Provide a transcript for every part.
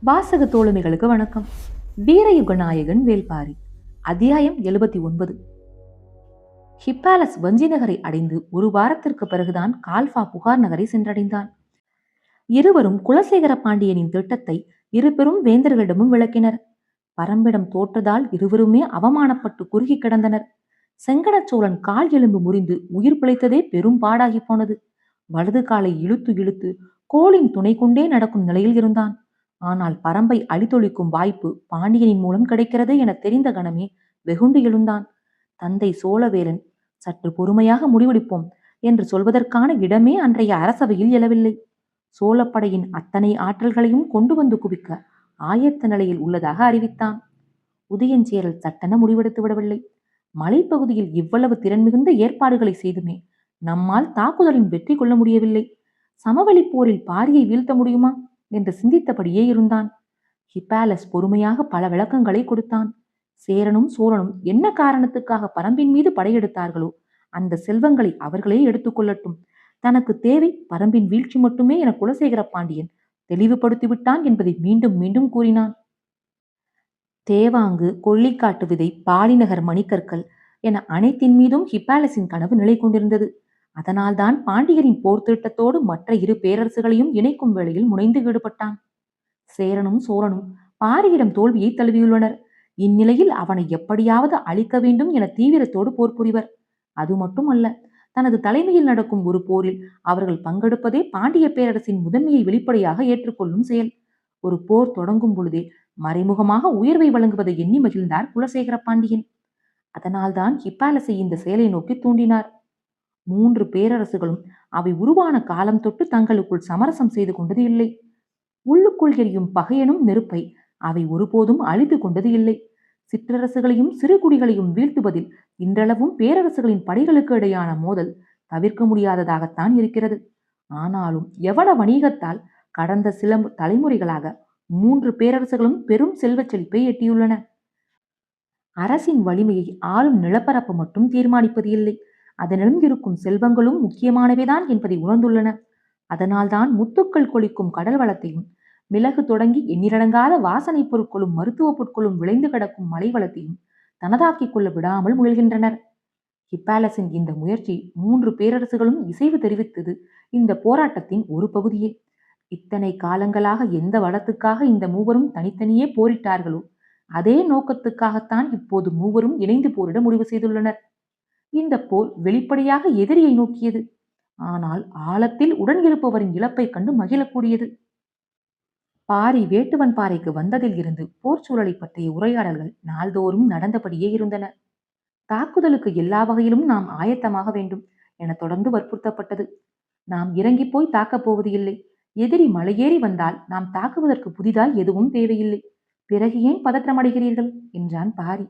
வாசக தோழமைகளுக்கு வணக்கம். வீரயுக நாயகன் வேல்பாரி. அத்தியாயம் 79. ஹிப்பாலஸ் வஞ்சி நகரை அடைந்து ஒரு வாரத்திற்கு பிறகுதான் கால்ஃபா புகார் நகரை சென்றடைந்தான். இருவரும் குலசேகர பாண்டியனின் திட்டத்தை இரு பெரும் வேந்தர்களிடமும் விளக்கினர். பரம்பிடம் தோற்றதால் இருவருமே அவமானப்பட்டு குறுகி கிடந்தனர். செங்கடச் சோழன் கால் எலும்பு முறிந்து உயிர் பிழைத்ததே பெரும் பாடாகி போனது. வலது காலை இழுத்து இழுத்து கோலின் துணை கொண்டே நடக்கும் நிலையில் இருந்தான். ஆனால் பரம்பை அழித்தொழிக்கும் வாய்ப்பு பாண்டியனின் மூலம் கிடைக்கிறது என தெரிந்த கணமே வெகுண்டு எழுந்தான். தந்தை சோழவேலன் சற்று பொறுமையாக முடிவெடுப்போம் என்று சொல்வதற்கான இடமே அன்றைய அரசவையில் எழவில்லை. சோழப்படையின் அத்தனை ஆற்றல்களையும் கொண்டு வந்து குவிக்க ஆயத்த நிலையில் உள்ளதாக அறிவித்தான். உதயஞ்சேரல் சட்டென முடிவெடுத்து விடவில்லை. மலைப்பகுதியில் இவ்வளவு திறன் மிகுந்த ஏற்பாடுகளை செய்துமே நம்மால் தாக்குதலின் வெற்றி கொள்ள முடியவில்லை. சமவெளி போரில் பாரியை வீழ்த்த முடியுமா என்று சிந்தித்தபடியே இருந்தான். ஹிப்பாலஸ் பொறுமையாக பல விளக்கங்களை கொடுத்தான். சேரனும் சோழனும் என்ன காரணத்துக்காக பரம்பின் மீது படையெடுத்தார்களோ அந்த செல்வங்களை அவர்களே எடுத்துக்கொள்ளட்டும். தனக்கு தேவை பரம்பின் வீழ்ச்சி மட்டுமே என குலசேகர பாண்டியன் தெளிவுபடுத்திவிட்டான் என்பதை மீண்டும் மீண்டும் கூறினான். தேவாங்கு, கொள்ளிக்காட்டு விதை, பாலிநகர் மணிக்கற்கள் என அனைத்தின் மீதும் ஹிப்பாலஸின் கனவு நிலை கொண்டிருந்தது. அதனால்தான் பாண்டியரின் போர் திட்டத்தோடு மற்ற இரு பேரரசுகளையும் இணைக்கும் வேளையில் முனைந்து ஈடுபட்டான். சேரனும் சோழனும் பாரியிடம் தோல்வியை தழுவியுள்ளனர். இந்நிலையில் அவனை எப்படியாவது அழிக்க வேண்டும் என தீவிரத்தோடு போர் புரிவர். அது மட்டுமல்ல, தனது தலைமையில் நடக்கும் ஒரு போரில் அவர்கள் பங்கெடுப்பதே பாண்டிய பேரரசின் முதன்மையை வெளிப்படையாக ஏற்றுக்கொள்ளும் செயல். ஒரு போர் தொடங்கும் பொழுதே மறைமுகமாக உயர்வை வழங்குவதை எண்ணி மகிழ்ந்தார் குலசேகர பாண்டியன். அதனால்தான் ஹிப்பாலஸை இந்த செயலை நோக்கி தூண்டினார். 3 பேரரசுகளும் அவை உருவான காலம் தொட்டு தங்களுக்குள் சமரசம் செய்து கொண்டது இல்லை. உள்ளுக்குள் எரியும் பகையனும் நெருப்பை அவை ஒருபோதும் அழித்து கொண்டது இல்லை. சிற்றரசுகளையும் சிறு குடிகளையும் வீழ்த்துவதில் இன்றளவும் பேரரசுகளின் படைகளுக்கு இடையான மோதல் தவிர்க்க முடியாததாகத்தான் இருக்கிறது. ஆனாலும் எவன வணிகத்தால் கடந்த சில தலைமுறைகளாக 3 பேரரசுகளும் பெரும் செல்வச் செழிப்பை எட்டியுள்ளன. அரசின் வலிமையை ஆளும் நிலப்பரப்பு மட்டும் தீர்மானிப்பது இல்லை, அதனிடம் இருக்கும் செல்வங்களும் முக்கியமானவைதான் என்பதை உணர்ந்துள்ளன. அதனால்தான் முத்துக்கள் கொளிக்கும் கடல் வளத்தையும், மிளகு தொடங்கி எண்ணிறடங்காத வாசனை பொருட்களும் மருத்துவ பொருட்களும் விளைந்து கிடக்கும் மலை வளத்தையும் தனதாக்கிக் கொள்ள விடாமல் முயல்கின்றனர். ஹிப்பாலஸின் இந்த முயற்சி 3 பேரரசுகளும் இசைவு தெரிவித்தது இந்த போராட்டத்தின் ஒரு பகுதியே. இத்தனை காலங்களாக எந்த வளத்துக்காக இந்த மூவரும் தனித்தனியே போரிட்டார்களோ அதே நோக்கத்துக்காகத்தான் இப்போது மூவரும் இணைந்து போரிட முடிவு செய்துள்ளனர். இந்த போர் வெளிப்படையாக எதிரியை நோக்கியது. ஆனால் ஆழத்தில் உடன் இருப்பவரின் இழப்பை கண்டு மகிழக்கூடியது. பாரி வேட்டுவன் பாறைக்கு வந்ததில் இருந்து போர் சூழலை பற்றிய உரையாடல்கள் நாள்தோறும் நடந்தபடியே இருந்தன. தாக்குதலுக்கு எல்லா வகையிலும் நாம் ஆயத்தமாக வேண்டும் என தொடர்ந்து வற்புறுத்தப்பட்டது. நாம் இறங்கி போய் தாக்கப் போவது இல்லை. எதிரி மலையேறி வந்தால் நாம் தாக்குவதற்கு புதிதாய் எதுவும் தேவையில்லை. பிறகு ஏன் பதற்றமடைகிறீர்கள் என்றான் பாரி.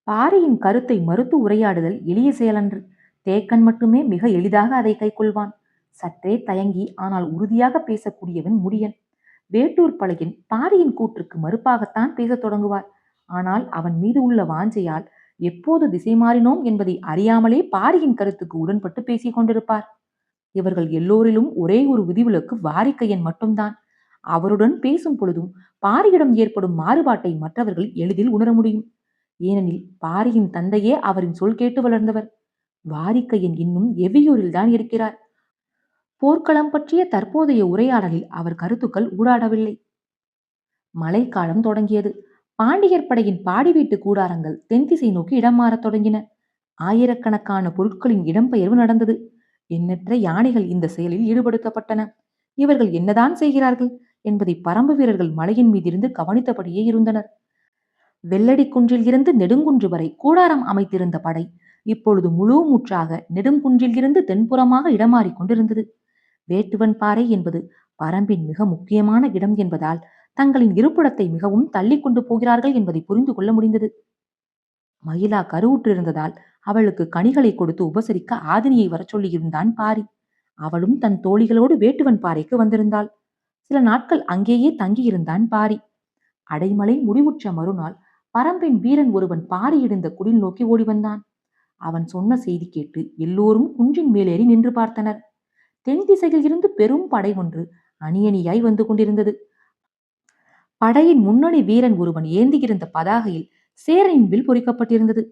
பாரியின் கருத்தை மறுத்து உரையாடுதல் எளிய செயலன்று. தேக்கன் மட்டுமே மிக எளிதாக அதை கைக்கொள்வான். சற்றே தயங்கி ஆனால் உறுதியாக பேசக்கூடியவன் முடியன். வேட்டூர் பழையன் பாரியின் கூற்றுக்கு மறுப்பாகத்தான் பேசத் தொடங்குவார். ஆனால் அவன் மீது உள்ள வாஞ்சையால் எப்போது திசை மாறினோம் என்பதை அறியாமலே பாரியின் கருத்துக்கு உடன்பட்டு பேசிக் கொண்டிருப்பார். இவர்கள் எல்லோரிலும் ஒரே ஒரு விதிவிலக்கு வாரிக்கையன் மட்டும்தான். அவருடன் பேசும் பொழுதும் பாரியிடம் ஏற்படும் மாறுபாட்டை மற்றவர்கள் எளிதில் உணர முடியும். ஏனெனில் பாரியின் தந்தையே அவரின் சொல் கேட்டு வளர்ந்தவர். வாரிக்கையன் இன்னும் எவ்வியூரில் தான் இருக்கிறார். போர்க்களம் பற்றிய தற்போதைய உரையாடலில் அவர் கருத்துக்கள் ஊடாடவில்லை. மழைக்காலம் தொடங்கியது. பாண்டியர் படையின் பாடி வீட்டு கூடாரங்கள் தென் திசை நோக்கி இடம் மாறத் தொடங்கின. ஆயிரக்கணக்கான பொருட்களின் இடம்பெயர்வு நடந்தது. எண்ணற்ற யானைகள் இந்த செயலில் ஈடுபடுத்தப்பட்டன. இவர்கள் என்னதான் செய்கிறார்கள் என்பதை பரம்பு வீரர்கள் மலையின் மீதிருந்து கவனித்தபடியே இருந்தனர். வெள்ளடி குன்றில் இருந்து நெடுங்குன்று வரை கூடாரம் அமைத்திருந்த படை இப்பொழுது முழு மூச்சாக நெடுங்குன்றில் இருந்து தென்புறமாக இடமாறிக் கொண்டிருந்தது. வேட்டுவன் பாறை என்பது பரம்பின் மிக முக்கியமான இடம் என்பதால் தங்களின் இருப்பிடத்தை மிகவும் தள்ளி கொண்டு போகிறார்கள் என்பதை புரிந்து கொள்ள முடிந்தது. மயிலா கருவுற்றிருந்ததால் அவளுக்கு கனிகளை கொடுத்து உபசரிக்க ஆதினியை வர சொல்லியிருந்தான் பாரி. அவளும் தன் தோழிகளோடு வேட்டுவன் பாறைக்கு வந்திருந்தாள். சில நாட்கள் அங்கேயே தங்கியிருந்தான் பாரி. அடைமலை முடிவுற்ற மறுநாள் பரம்பின் வீரன் ஒருவன் பாரி இடிந்த குடில் நோக்கி ஓடி வந்தான். அவன் சொன்ன செய்தி கேட்டு எல்லோரும் குன்றின் மேலேறி நின்று பார்த்தனர். தென் திசையில் இருந்து பெரும் படை ஒன்று அணியணியாய் வந்து கொண்டிருந்தது. படையின் முன்னணி வீரன் ஒருவன் ஏந்தியிருந்த பதாகையில் சேரனின் வில் பொறிக்கப்பட்டிருந்தது.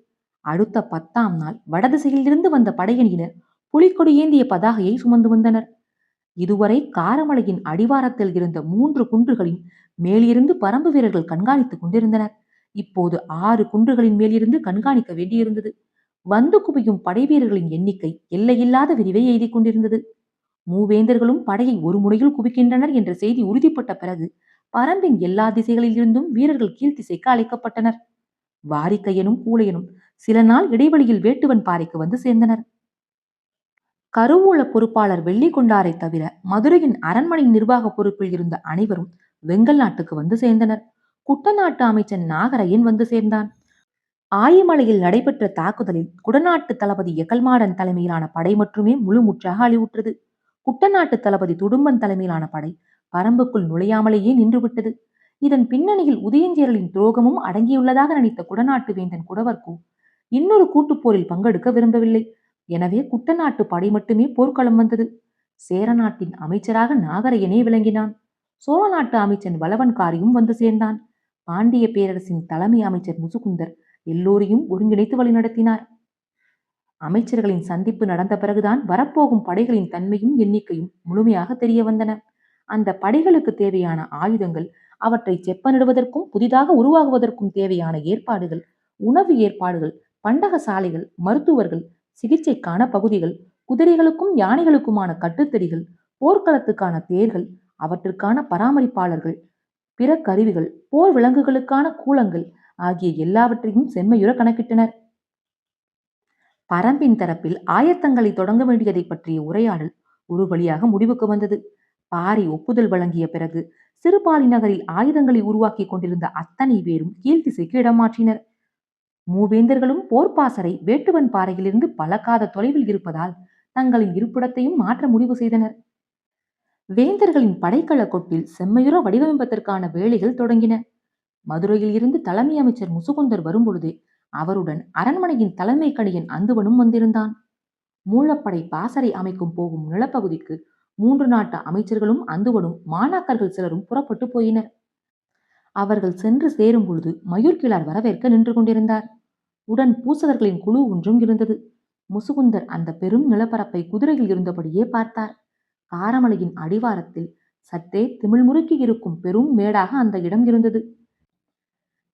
அடுத்த 10ஆம் நாள் வடதிசையிலிருந்து வந்த படையணியினர் புலிக்கொடி ஏந்திய பதாகையை சுமந்து வந்தனர். இதுவரை காரமலையின் அடிவாரத்தில் இருந்த 3 குன்றுகளின் மேலிருந்து பரம்பு வீரர்கள் கண்காணித்துக் கொண்டிருந்தனர். இப்போது 6 குன்றுகளின் மேலிருந்து கண்காணிக்க வேண்டியிருந்தது. வந்து குவியும் படை வீரர்களின் எண்ணிக்கை எல்லையில்லாத விரிவை எய்திக் கொண்டிருந்தது. மூவேந்தர்களும் படையை ஒரு முனையில் குவிக்கின்றனர் என்ற செய்தி உறுதிப்பட்ட பிறகு பரம்பின் எல்லா திசைகளில் இருந்தும் வீரர்கள் கீழ்த்திசைக்கு அழைக்கப்பட்டனர். வாரிக்கையனும் கூழையனும் சில நாள் இடைவெளியில் வேட்டுவன் பாறைக்கு வந்து சேர்ந்தனர். கருவூல பொறுப்பாளர் வெள்ளிக்கொண்டாரை தவிர மதுரையின் அரண்மனை நிர்வாக பொறுப்பில் இருந்த அனைவரும் வெங்கல் நாட்டுக்கு வந்து சேர்ந்தனர். குட்டநாட்டு அமைச்சன் நாகரையன் வந்து சேர்ந்தான். ஆயிமலையில் நடைபெற்ற தாக்குதலில் குடநாட்டு தளபதி எகல்மாடன் தலைமையிலான படை மட்டுமே முழுமுற்றாக அழிவுற்றது. குட்டநாட்டு தளபதி துடும்பன் தலைமையிலான படை பரம்புக்குள் நுழையாமலேயே நின்றுவிட்டது. இதன் பின்னணியில் உதயஞ்சேரலின் துரோகமும் அடங்கியுள்ளதாக நினைத்த குடநாட்டு வேந்தன் குடவர்கோ இன்னொரு கூட்டுப்போரில் பங்கெடுக்க விரும்பவில்லை. எனவே குட்டநாட்டு படை மட்டுமே போர்க்களம் வந்தது. சேர நாட்டின் அமைச்சராக நாகரையனே விளங்கினான். சோழ நாட்டு அமைச்சன் வளவன்காரியும் வந்து சேர்ந்தான். பாண்டிய பேரரசின் தலைமை அமைச்சர் முசுகுந்தர் எல்லோரையும் ஒருங்கிணைத்து வழிநடத்தினார். அமைச்சர்களின் சந்திப்பு நடந்த பிறகுதான் வரப்போகும் படைகளின் தன்மையும் எண்ணிக்கையும் முழுமையாக தெரிய வந்தன. அந்த படைகளுக்கு தேவையான ஆயுதங்கள், அவற்றை செப்பனிடுவதற்கும் புதிதாக உருவாகுவதற்கும் தேவையான ஏற்பாடுகள், உணவு ஏற்பாடுகள், பண்டக சாலைகள், மருத்துவர்கள், சிகிச்சைக்கான பகுதிகள், குதிரைகளுக்கும் யானைகளுக்குமான கட்டுத்தறிகள், போர்க்களத்துக்கான தேர்கள், அவற்றுக்கான பராமரிப்பாளர்கள், பிற கருவிகள், போர் விலங்குகளுக்கான கூலங்கள் ஆகிய எல்லாவற்றையும் செம்மையுற கணக்கிட்டனர். பரம்பின் தரப்பில் ஆயத்தங்களை தொடங்க வேண்டியதை பற்றிய உரையாடல் ஒரு வழியாக முடிவுக்கு வந்தது. பாரி ஒப்புதல் வழங்கிய பிறகு சிறுபாலி நகரில் ஆயுதங்களை உருவாக்கி கொண்டிருந்த அத்தனை பேரும் கீழ்த்திசைக்கு இடமாற்றினர். மூவேந்தர்களும் போர்ப்பாசறை வேட்டுவன் பாறையிலிருந்து பலகாத தொலைவில் இருப்பதால் தங்களின் இருப்பிடத்தையும் மாற்ற முடிவு செய்தனர். வேந்தர்களின் படைக்கல கொட்டில் செம்மையுற வடிவமைப்பதற்கான வேலைகள் தொடங்கின. மதுரையில் இருந்து தலைமை அமைச்சர் முசுகுந்தர் வரும்பொழுதே அவருடன் அரண்மனையின் தலைமை கணியன் அந்துவனும் வந்திருந்தான். மூலப்படை பாசறை அமைக்கும் போகும் நிலப்பகுதிக்கு 3 நாட்டு அமைச்சர்களும் அந்துவனும் மாணாக்கர்கள் சிலரும் புறப்பட்டு போயினர். அவர்கள் சென்று சேரும் பொழுது மயூர்கிழார் வரவேற்க நின்று கொண்டிருந்தார். உடன் பூசகர்களின் குழு ஒன்றும் இருந்தது. முசுகுந்தர் அந்த பெரும் நிலப்பரப்பை குதிரையில் இருந்தபடியே பார்த்தார். காரமலையின் அடிவாரத்தில் சற்றே திமிழ்முறுக்கி இருக்கும் பெரும் மேடாக அந்த இடம் இருந்தது.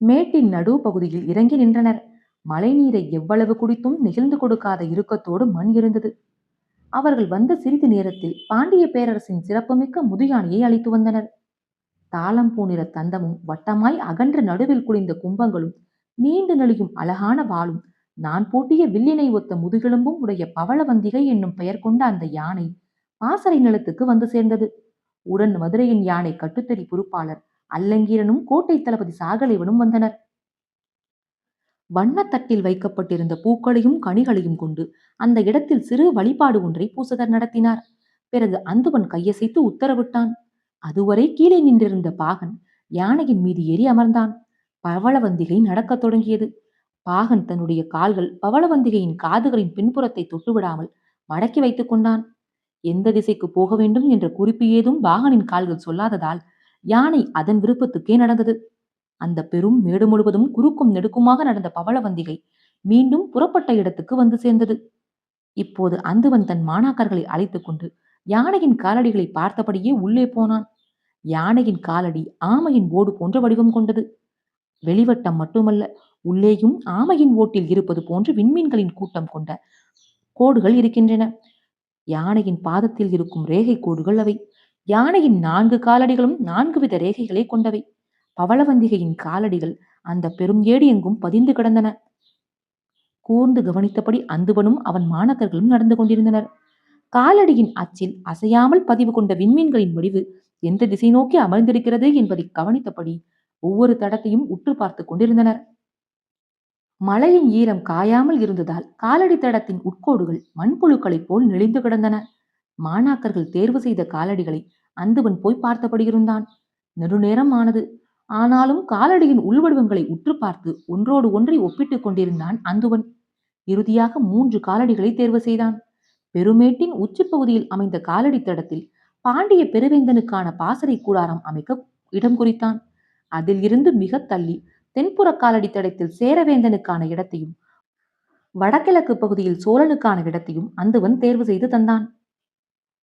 மேட்டின் நடு பகுதியில் இறங்கி நின்றனர். மழை நீரை எவ்வளவு குடித்தும் நெகிழ்ந்து கொடுக்காத இறுக்கத்தோடு மண் இருந்தது. அவர்கள் வந்த சிறிது நேரத்தில் பாண்டிய பேரரசின் சிறப்புமிக்க முதுயானையை அழைத்து வந்தனர். தாளம் பூநிற தந்தமும் வட்டமாய் அகன்ற நடுவில் குளிந்த கும்பங்களும் நீண்டு நெளியும் அழகான வாளும் நான் பூட்டிய வில்லினை ஒத்த முதுகெலும்பும் உடைய பவளவந்திகை என்னும் பெயர் கொண்ட அந்த யானை பாசறை நிலத்துக்கு வந்து சேர்ந்தது. உடன் மதுரையின் யானை கட்டுத்தறி பொறுப்பாளர் அல்லங்கீரனும் கோட்டை தளபதி சாகலைவனும் வந்தனர். வண்ணத்தட்டில் வைக்கப்பட்டிருந்த பூக்களையும் கனிகளையும் கொண்டு அந்த இடத்தில் சிறு வழிபாடு ஒன்றை பூசகர் நடத்தினார். பிறகு அந்துவன் கையசைத்து உத்தரவிட்டான். அதுவரை கீழே நின்றிருந்த பாகன் யானையின் மீது ஏறி அமர்ந்தான். பவளவந்திகை நடக்கத் தொடங்கியது. பாகன் தன்னுடைய கால்கள் பவளவந்திகையின் காதுகளின் பின்புறத்தை தொட்டுவிடாமல் மடக்கி வைத்துக் கொண்டான். எந்த திசைக்கு போக வேண்டும் என்ற குறிப்பு ஏதும் பாகனின் கால்கள் சொல்லாததால் யானை அதன் விருப்பத்துக்கே நடந்தது. அந்த பெரும் மேடு முழுவதும் குறுக்கும் நெடுக்குமாக நடந்த பவளவந்திகை மீண்டும் புறப்பட்ட இடத்துக்கு வந்து சேர்ந்தது. இப்போது அந்துவன் தன் மாணாக்கர்களை அழைத்துக் கொண்டு யானையின் காலடிகளை பார்த்தபடியே உள்ளே போனான். யானையின் காலடி ஆமையின் ஓடு போன்ற வடிவம் கொண்டது. வெளிவட்டம் மட்டுமல்ல, உள்ளேயும் ஆமையின் ஓட்டில் இருப்பது போன்று விண்மீன்களின் கூட்டம் கொண்ட கோடுகள் இருக்கின்றன. யானையின் பாதத்தில் இருக்கும் ரேகை கோடுகள் அவை. யானையின் 4 காலடிகளும் 4 வித ரேகைகளை கொண்டவை. பவளவந்திகையின் காலடிகள் அந்த பெரும் ஏடு எங்கும் பதிந்து கிடந்தன. கூர்ந்து கவனித்தபடி அந்துவனும் அவன் மாணக்கர்களும் நடந்து கொண்டிருந்தனர். காலடியின் அச்சில் அசையாமல் பதிவு கொண்ட விண்மீன்களின் வடிவு எந்த திசை நோக்கி அமர்ந்திருக்கிறது என்பதை கவனித்தபடி ஒவ்வொரு தடத்தையும் உற்று பார்த்து கொண்டிருந்தனர். மழையின் ஈரம் காயாமல் இருந்ததால் காலடி தடத்தின் உட்கோடுகள் மண்புழுக்களைப் போல் நெளிந்து கிடந்தன. மாணாக்கர்கள் தேர்வு செய்த காலடிகளை அந்துவன் போய் பார்த்தபடி இருந்தான். நெடுநேரம் ஆனது. ஆனாலும் காலடியின் உள்வடிவங்களை உற்று பார்த்து ஒன்றோடு ஒன்றை ஒப்பிட்டுக் கொண்டிருந்தான் அந்துவன். இறுதியாக 3 காலடிகளை தேர்வு செய்தான். பெருமேட்டின் உச்சிப்பகுதியில் அமைந்த காலடி தடத்தில் பாண்டிய பெருவேந்தனுக்கான பாசறை கூடாரம் அமைக்க இடம் குறித்தான். அதில் இருந்து மிக தள்ளி தென்புற காலடி தடத்தில் சேரவேந்தனுக்கான இடத்தையும் வடகிழக்கு பகுதியில் சோழனுக்கான இடத்தையும் அந்துவன் தேர்வு செய்து தந்தான்.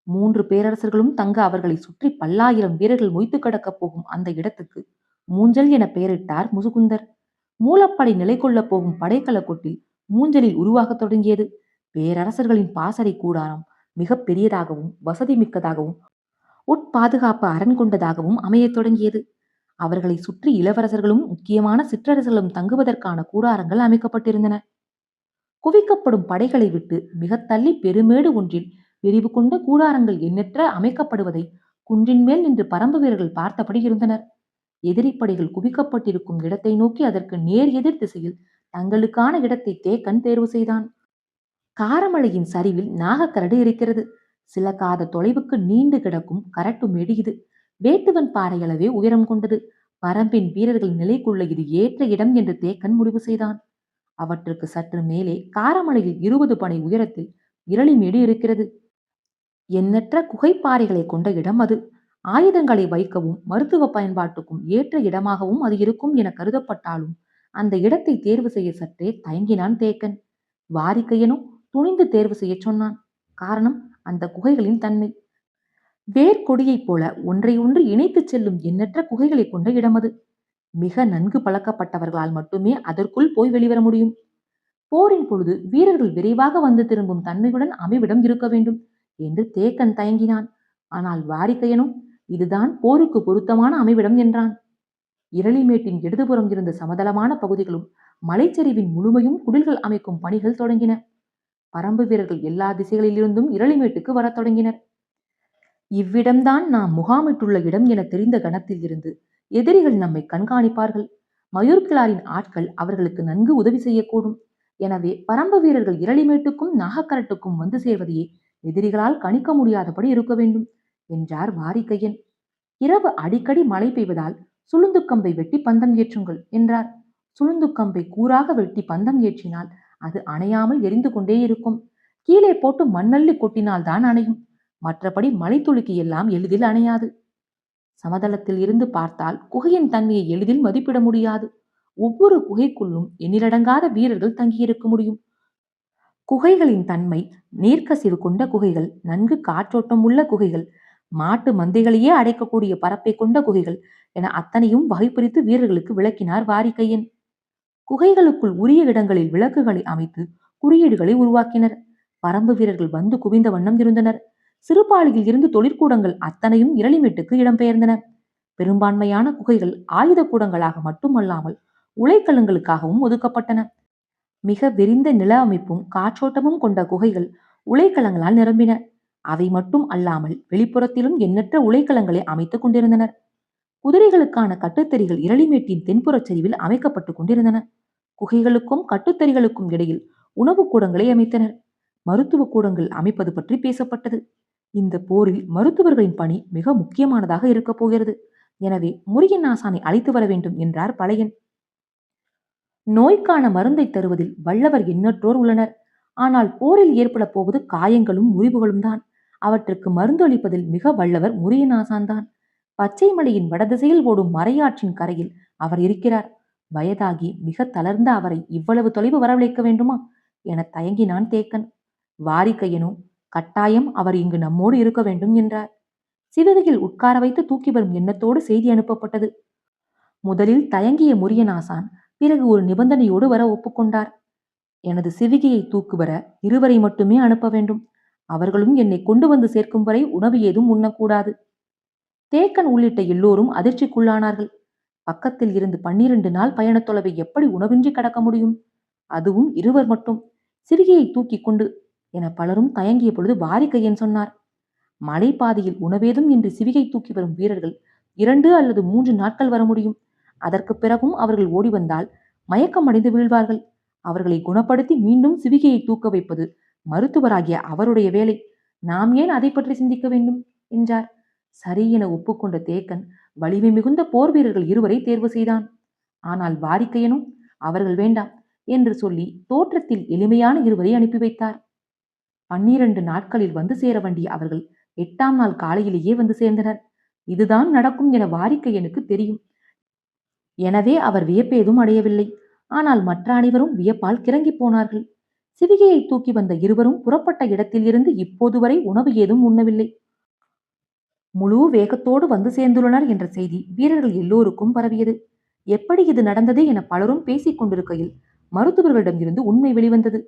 3 பேரரசர்களும் தங்க அவர்களை சுற்றி பல்லாயிரம் வீரர்கள் மொய்த்து கடக்கப் போகும் அந்த இடத்துக்கு மூஞ்சல் என பெயரிட்டார் முசுகுந்தர். மூலப்படை நிலை கொள்ளப் போகும் படைக்கல கொட்டில் மூஞ்சலில் உருவாகத் தொடங்கியது. பேரரசர்களின் பாசறை கூடாரம் மிக பெரியதாகவும் வசதி மிக்கதாகவும் உட்பாதுகாப்பு அரண் கொண்டதாகவும் அமையத் தொடங்கியது. அவர்களை சுற்றி இளவரசர்களும் முக்கியமான சிற்றரசர்களும் தங்குவதற்கான கூடாரங்கள் அமைக்கப்பட்டிருந்தன. குவிக்கப்படும் படைகளை விட்டு மிக தள்ளி பெருமேடு ஒன்றில் விரிவு கொண்ட கூடாரங்கள் எண்ணற்ற அமைக்கப்படுவதை குன்றின் மேல் நின்று பரம்பு வீரர்கள் பார்த்தபடி இருந்தனர். எதிரி படைகள் குவிக்கப்பட்டிருக்கும் இடத்தை நோக்கி அதற்கு நேர் எதிர் திசையில் தங்களுக்கான இடத்தை தேக்கன் தேர்வு செய்தான். காரமலையின் சரிவில் நாகக்கரடு இருக்கிறது. சில காத தொலைவுக்கு நீண்டு கிடக்கும் கரட்டு மேடு இது. வேட்டுவன் பாறையளவே உயரம் கொண்டது. பரம்பின் வீரர்கள் நிலை கொள்ள இது ஏற்ற இடம் என்று தேக்கன் முடிவு செய்தான். அவற்றுக்கு சற்று மேலே காரமலையில் 20 பனை உயரத்தில் இரளிமேடு இருக்கிறது. எண்ணற்ற குகைப்பாறைகளை கொண்ட இடம் அது. ஆயுதங்களை வைக்கவும் மருத்துவ பயன்பாட்டுக்கும் ஏற்ற இடமாகவும் அது இருக்கும் என கருதப்பட்டாலும் அந்த இடத்தை தேர்வு செய்ய சற்றே தயங்கினான் தேக்கன். வாரிக்கையனும் துணிந்து தேர்வு செய்ய சொன்னான். காரணம் அந்த குகைகளின் தன்மை. வேர்க்கொடியைப் போல ஒன்றை ஒன்று இணைத்துச் செல்லும் எண்ணற்ற குகைகளை கொண்ட இடம் அது. மிக நன்கு பழக்கப்பட்டவர்களால் மட்டுமே அதற்குள் போய் வெளிவர முடியும். போரின் பொழுது வீரர்கள் விரைவாக வந்து திரும்பும் தன்மையுடன் அமைவிடம் இருக்க வேண்டும் என்று தேக்கன் தயங்கினான். ஆனால் வாரிக்கையனும் இதுதான் போருக்கு பொருத்தமான அமைவிடம் என்றான். இரளிமேட்டின் இடதுபுறம் இருந்த சமதளமான பகுதிகளும் மலைச்சரிவின் முழுமையும் குடில்கள் அமைக்கும் பணிகள் தொடங்கின. பரம்பு வீரர்கள் எல்லா திசைகளிலிருந்தும் இரளிமேட்டுக்கு வரத் தொடங்கினர். இவ்விடம்தான் நாம் முகாமிட்டுள்ள இடம் என தெரிந்த கணத்தில் இருந்து எதிரிகள் நம்மை கண்காணிப்பார்கள். மயூர்கிழாரின் ஆட்கள் அவர்களுக்கு நன்கு உதவி செய்யக்கூடும். எனவே பரம்பு வீரர்கள் இரளிமேட்டுக்கும் நாகக்கரட்டுக்கும் வந்து சேர்வதையே எதிரிகளால் கணிக்க முடியாதபடி இருக்க வேண்டும் என்றார் வாரிக்கையன். இரவு அடிக்கடி மழை பெய்வதால் சுளுந்துக்கம்பை வெட்டி பந்தம் ஏற்றுங்கள் என்றார். சுளுந்துக்கம்பை கூறாக வெட்டி பந்தம் ஏற்றினால் அது அணையாமல் எரிந்து கொண்டே இருக்கும். கீழே போட்டு மண்ணள்ளி கொட்டினால் தான் அணையும். மற்றபடி மலைத்துளுக்கி எல்லாம் எளிதில் அணையாது. சமதளத்தில் இருந்து பார்த்தால் குகையின் தன்மையை எளிதில் மதிப்பிட முடியாது. ஒவ்வொரு குகைக்குள்ளும் எண்ணிலடங்காத வீரர்கள் தங்கியிருக்க முடியும். குகைகளின் தன்மை நீர்க்கசிவு கொண்ட குகைகள், நன்கு காற்றோட்டம் உள்ள குகைகள், மாட்டு மந்தைகளையே அடைக்கக்கூடிய பரப்பை கொண்ட குகைகள் என அத்தனையும் வகைப்பிரித்து வீரர்களுக்கு விளக்கினார் வாரிக்கையன். குகைகளுக்குள் உரிய இடங்களில் விளக்குகளை அமைத்து குறியீடுகளை உருவாக்கினர். பரம்பு வீரர்கள் வந்து குவிந்த வண்ணம் இருந்தனர். சிறுபாலியில் இருந்து தொழிற்கூடங்கள் அத்தனையும் இரளிமேட்டுக்கு இடம்பெயர்ந்தன. பெரும்பான்மையான குகைகள் ஆயுத கூடங்களாக மட்டுமல்லாமல் உலைக்கலங்களுக்காகவும் ஒதுக்கப்பட்டன. மிக விரிந்த நில அமைப்பும் காற்றோட்டமும் கொண்ட குகைகள் உலைக்களங்களால் நிரம்பின. அவை மட்டும் அல்லாமல் வெளிப்புறத்திலும் எண்ணற்ற உலைக்களங்களை அமைத்துக் கொண்டிருந்தனர். குதிரைகளுக்கான கட்டுத்தறிகள் இரளிமேட்டின் தென்புறச் சரிவில் அமைக்கப்பட்டுக் கொண்டிருந்தன. குகைகளுக்கும் கட்டுத்தறிகளுக்கும் இடையில் உணவு கூடங்களை அமைத்தனர். மருத்துவ கூடங்கள் அமைப்பது பற்றி பேசப்பட்டது. இந்த போரில் மருத்துவர்களின் பணி மிக முக்கியமானதாக இருக்கப் போகிறது. எனவே முருகன் ஆசானை அழைத்து வர வேண்டும் என்றார் பழையன். நோய்க்கான மருந்தை தருவதில் வல்லவர் எண்ணற்றோர் உள்ளனர். ஆனால் போரில் ஏற்பட போவது காயங்களும் முறிவுகளும் தான். அவற்றுக்கு மருந்து அளிப்பதில் மிக வல்லவர் முருகன் ஆசான் தான். பச்சை மலையின் வடதிசையில் ஓடும் மறையாற்றின் கரையில் அவர் இருக்கிறார். வயதாகி மிக தளர்ந்த அவரை இவ்வளவு தொலைவு வரவழைக்க வேண்டுமா என தயங்கினான் தேக்கன். வாரிக்கையனோ கட்டாயம் அவர் இங்கு நம்மோடு இருக்க வேண்டும் என்றார். சிவகையில் உட்கார வைத்து தூக்கி வரும் எண்ணத்தோடு செய்தி அனுப்பப்பட்டது. முதலில் தயங்கிய முரியனாசான் பிறகு ஒரு நிபந்தனையோடு வர ஒப்புக்கொண்டார். எனது சிவிகையை தூக்குவர இருவரை மட்டுமே அனுப்ப வேண்டும். அவர்களும் என்னை கொண்டு வந்து சேர்க்கும் வரை உணவு ஏதும் உண்ணக்கூடாது. தேக்கன் உள்ளிட்ட எல்லோரும் அதிர்ச்சிக்குள்ளானார்கள். பக்கத்தில் இருந்து 12 நாள் பயணத் தொலைவை எப்படி உணவின்றி கடக்க முடியும்? அதுவும் இருவர் மட்டும், சிவிகையை தூக்கி கொண்டு என பலரும் தயங்கிய பொழுது வாரிக்கையன் சொன்னார். மலைப்பாதையில் உணவேதும் இன்றி சிவிகை தூக்கி வரும் வீரர்கள் 2 அல்லது 3 நாட்கள் வர முடியும். அதற்கு பிறகும் அவர்கள் ஓடி வந்தால் மயக்கம் அடைந்து வீழ்வார்கள். அவர்களை குணப்படுத்தி மீண்டும் சிவிகையை தூக்க வைப்பது மருத்துவராகிய அவருடைய வேலை. நாம் ஏன் அதை பற்றி சிந்திக்க வேண்டும் என்றார். சரி என ஒப்புக்கொண்ட தேக்கன் வலிமை மிகுந்த போர் வீரர்கள் இருவரை தேர்வு செய்தான். ஆனால் வாரிக்கையனும் அவர்கள் வேண்டாம் என்று சொல்லி தோற்றத்தில் எளிமையான இருவரை அனுப்பி வைத்தார். 12 நாட்களில் வந்து சேர வேண்டிய அவர்கள் 8ஆம் நாள் காலையிலேயே வந்து சேர்ந்தனர். இதுதான் நடக்கும் என வாரிக்கையனுக்கு தெரியும். எனவே அவர் வியப்பேதும் அடையவில்லை. ஆனால் மற்ற அனைவரும் வியப்பால் கிறங்கிப் போனார்கள். சிவிகையை தூக்கி வந்த இருவரும் புறப்பட்ட இடத்தில் இருந்து இப்போது வரை உணவு ஏதும் உண்ணவில்லை. முழு வேகத்தோடு வந்து சேர்ந்துள்ளனர் என்ற செய்தி வீரர்கள் எல்லோருக்கும் பரவியது. எப்படி இது நடந்தது என பலரும் பேசிக் கொண்டிருக்கையில் மருத்துவர்களிடம் இருந்து உண்மை வெளிவந்தது.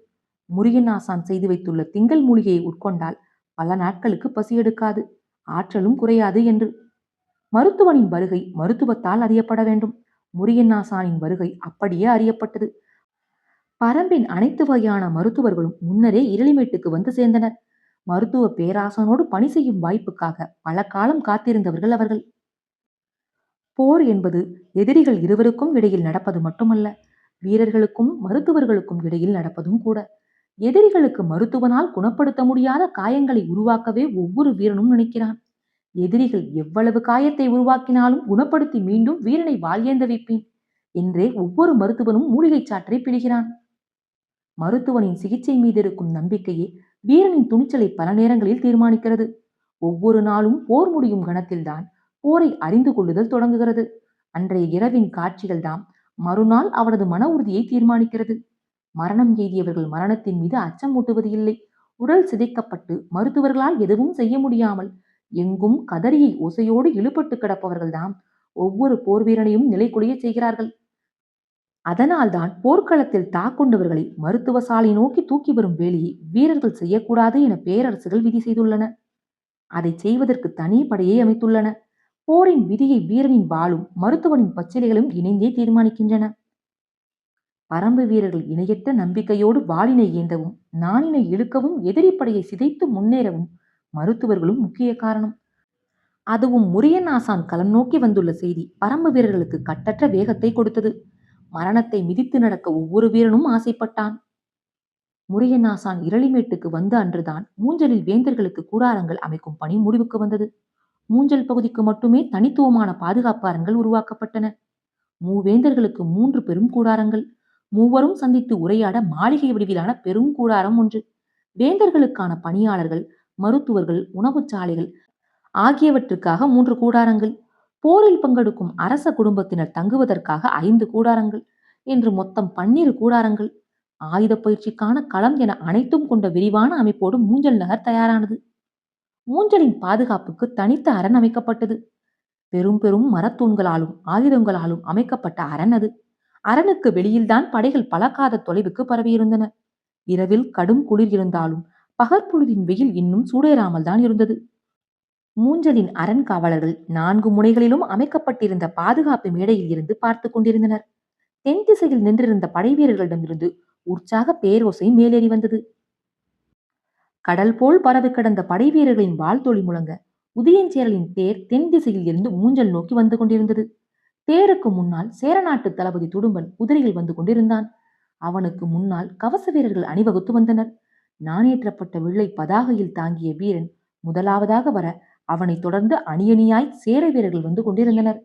முருகன் ஆசான் செய்து வைத்துள்ள திங்கள் மூலிகையை உட்கொண்டால் பல நாட்களுக்கு பசி எடுக்காது, ஆற்றலும் குறையாது என்று. மருத்துவனின் வருகை மருத்துவத்தால் அறியப்பட வேண்டும். முருகன் ஆசானின் வருகை அப்படியே அறியப்பட்டது. பரம்பின் அனைத்து வகையான மருத்துவர்களும் முன்னரே இரளிமேட்டுக்கு வந்து சேர்ந்தனர். மருத்துவ பேராசனோடு பணி செய்யும் வாய்ப்புக்காக பல காலம் காத்திருந்தவர்கள் அவர்கள். போர் என்பது எதிரிகள் இருவருக்கும் இடையில் நடப்பது மட்டுமல்ல, வீரர்களுக்கும் மருத்துவர்களுக்கும் இடையில் நடப்பதும் கூட. எதிரிகளுக்கு மருத்துவனால் குணப்படுத்த முடியாத காயங்களை உருவாக்கவே ஒவ்வொரு வீரனும் நினைக்கிறான். எதிரிகள் எவ்வளவு காயத்தை உருவாக்கினாலும் குணப்படுத்தி மீண்டும் வீரனை வாயேந்த வைப்பேன் என்றே ஒவ்வொரு மருத்துவனும் மூலிகைச் சாற்றை பிழிகிறான். மருத்துவனின் சிகிச்சை மீது இருக்கும் நம்பிக்கையே வீரனின் துணிச்சலை பல நேரங்களில் தீர்மானிக்கிறது. ஒவ்வொரு நாளும் போர் முடியும் கணத்தில்தான் போரை அறிந்து கொள்ளுதல் தொடங்குகிறது. அன்றைய இரவின் காட்சிகள் தாம் மறுநாள் அவனது மன உறுதியை தீர்மானிக்கிறது. மரணம் எய்தியவர்கள் மரணத்தின் மீது அச்சம் ஊட்டுவது இல்லை. உடல் சிதைக்கப்பட்டு மருத்துவர்களால் எதுவும் செய்ய முடியாமல் எங்கும் கதறியை ஓசையோடு இழுபட்டு கிடப்பவர்கள்தாம் ஒவ்வொரு போர் வீரனையும் நிலைகுலைய செய்கிறார்கள். அதனால்தான் போர்க்களத்தில் தாக்கொண்டவர்களை மருத்துவ சாலை நோக்கி தூக்கி வரும் வேலையை வீரர்கள் செய்யக்கூடாது என பேரரசுகள் விதி செய்துள்ளன. அதை செய்வதற்கு தனி படையை அமைத்துள்ளன. போரின் விதியை வீரனின் வாளும் மருத்துவனின் பச்சிலைகளும் இணைந்தே தீர்மானிக்கின்றன. பரம்பு வீரர்கள் இணையற்ற நம்பிக்கையோடு வாளினை ஏந்தவும் நாணினை இழுக்கவும் எதிரிப்படையை சிதைத்து முன்னேறவும் மருத்துவர்களும் முக்கிய காரணம். அதுவும் முருகன் ஆசான் களம் நோக்கி வந்துள்ள செய்தி பரம்பு வீரர்களுக்கு கட்டற்ற வேகத்தை கொடுத்தது. மரணத்தை மிதித்து நடக்க ஒவ்வொரு வீரனும் ஆசைப்பட்டான். முருகன் ஆசான் இரளிமேட்டுக்கு வந்த அன்றுதான் மூஞ்சலில் வேந்தர்களுக்கு கூடாரங்கள் அமைக்கும் பணி முடிவுக்கு வந்தது. மூஞ்சல் பகுதிக்கு மட்டுமே தனித்துவமான பாதுகாப்பு அரண்கள் உருவாக்கப்பட்டன. மூவேந்தர்களுக்கு 3 பெரும் கூடாரங்கள், மூவரும் சந்தித்து உரையாட மாளிகை வடிவிலான பெரும் கூடாரம் ஒன்று, வேந்தர்களுக்கான பணியாளர்கள், மருத்துவர்கள், உணவுச் சாலைகள் ஆகியவற்றுக்காக 3 கூடாரங்கள், போரில் பங்கெடுக்கும் அரச குடும்பத்தினர் தங்குவதற்காக 5 கூடாரங்கள் என்று மொத்தம் 12 கூடாரங்கள். ஆயுத பயிற்சிக்கான களம் என அனைத்தும் கொண்ட விரிவான அமைப்போடு மூஞ்சல் நகர் தயாரானது. மூஞ்சலின் பாதுகாப்புக்கு தனித்த அரண் அமைக்கப்பட்டது. பெரும் பெரும் மரத்தூண்களாலும் ஆயுதங்களாலும் அமைக்கப்பட்ட அரண் அது. அரணுக்கு வெளியில்தான் படைகள் பலகாத தொலைவுக்கு பரவியிருந்தன. இரவில் கடும் குளிர் இருந்தாலும் பகற்பொழுதின் வெயில் இன்னும் சூடேறாமல் தான் இருந்தது. மூஞ்சலின் அரண் காவலர்கள் 4 முனைகளிலும் அமைக்கப்பட்டிருந்த பாதுகாப்பு மேடையில் இருந்து பார்த்து கொண்டிருந்தனர். தென் திசையில் நின்றிருந்த படை வீரர்களிடமிருந்து உற்சாக பேரோசை மேலேறி வந்தது. கடல் போல் பரவி கிடந்த படை வீரர்களின் வாழ்த்தொளி முழங்க உதயஞ்சேரலின் தேர் தென் திசையில் இருந்து மூஞ்சல் நோக்கி வந்து கொண்டிருந்தது. தேருக்கு முன்னால் சேரநாட்டு தளபதி துடும்பன் குதிரையில் வந்து கொண்டிருந்தான். அவனுக்கு முன்னால் கவச வீரர்கள் அணிவகுத்து வந்தனர். நாணேற்றப்பட்ட வில்லை பதாகையில் தாங்கிய வீரன் முதலாவதாக வர அவனைத் தொடர்ந்து அணியணியாய் சேர வீரர்கள் வந்து கொண்டிருந்தனர்.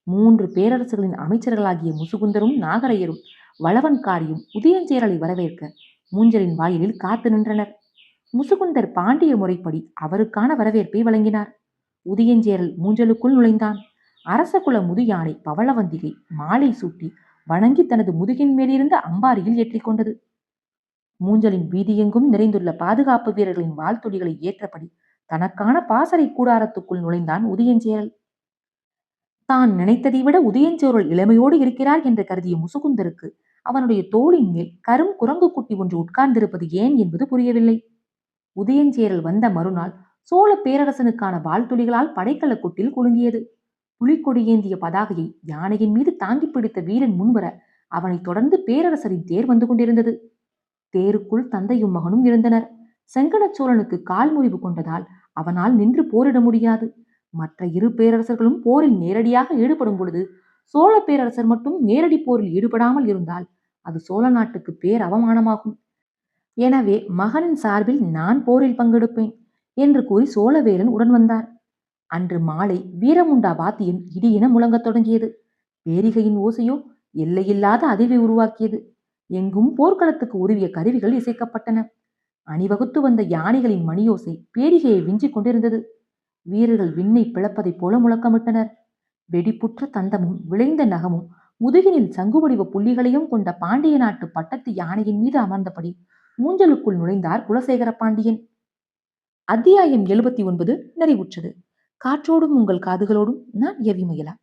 3 பேரரசுகளின் அமைச்சர்களாகிய முசுகுந்தரும் நாகரையரும் வளவன்காரியும் உதயஞ்சேரலை வரவேற்க மூஞ்சலின் வாயிலில் காத்து நின்றனர். முசுகுந்தர் பாண்டிய முறைப்படி அவருக்கான வரவேற்பை வழங்கினார். உதயஞ்சேரல் மூஞ்சலுக்குள் நுழைந்தான். அரச குல முது யானை பவளவந்திகை மாலை சூட்டி வணங்கி தனது முதுகின் மேலிருந்த அம்பாரியில் ஏற்றிக்கொண்டது. மூஞ்சலின் வீதியெங்கும் நிறைந்துள்ள பாதுகாப்பு வீரர்களின் வாழ்த்துடிகளை ஏற்றபடி தனக்கான பாசறை கூடாரத்துக்குள் நுழைந்தான் உதயஞ்சேரல். தான் நினைத்ததை விட உதயஞ்சேரல் இளமையோடு இருக்கிறார் என்று கருதிய முசுகுந்தருக்கு அவனுடைய தோளின் மேல் கரும் குரங்கு குட்டி ஒன்று உட்கார்ந்திருப்பது ஏன் என்பது புரியவில்லை. உதயஞ்சேரல் வந்த மறுநாள் சோழ பேரரசனுக்கான வாழ்த்துளிகளால் படைக்கலக்குட்டில் குலுங்கியது. புலிக்கொடி ஏந்திய பதாகையை யானையின் மீது தாங்கி பிடித்த வீரன் முன்வர அவனைத் தொடர்ந்து பேரரசரின் தேர் வந்து கொண்டிருந்தது. தேருக்குள் தந்தையும் மகனும் இருந்தனர். செங்கணச் சோழனுக்கு கால் முறிவு கொண்டதால் அவனால் நின்று போரிட முடியாது. மற்ற 2 பேரரசர்களும் போரில் நேரடியாக ஈடுபடும் பொழுது சோழ பேரரசர் மட்டும் நேரடி போரில் ஈடுபடாமல் இருந்தால் அது சோழ நாட்டுக்கு பேர் அவமானமாகும். எனவே மகனின் சார்பில் நான் போரில் பங்கெடுப்பேன் என்று கூறி சோழவேலன் உடன் வந்தார். அன்று மாலை வீரமுண்டா வாத்தியம் இடியென முழங்கத் தொடங்கியது. பேரிகையின் ஓசையோ எல்லையில்லாத அதிர்வை உருவாக்கியது. எங்கும் போர்க்களத்துக்கு உருவிய கருவிகள் இசைக்கப்பட்டன. அணிவகுத்து வந்த யானைகளின் மணியோசை பேரிகையை விஞ்சிக் கொண்டிருந்தது. வீரர்கள் விண்ணை பிளப்பதைப் போல முழக்கமிட்டனர். வெடிப்புற்ற தந்தமும் விளைந்த நகமும் முதுகினில் சங்குவடிவ புள்ளிகளையும் கொண்ட பாண்டிய நாட்டு பட்டத்து யானையின் மீது அமர்ந்தபடி ஊஞ்சலுக்குள் நுழைந்தார் குலசேகர பாண்டியன். அத்தியாயம் 79 நிறைவுற்றது. காற்றோடும் உங்கள் காதுகளோடும் நான் யவிமயிலா.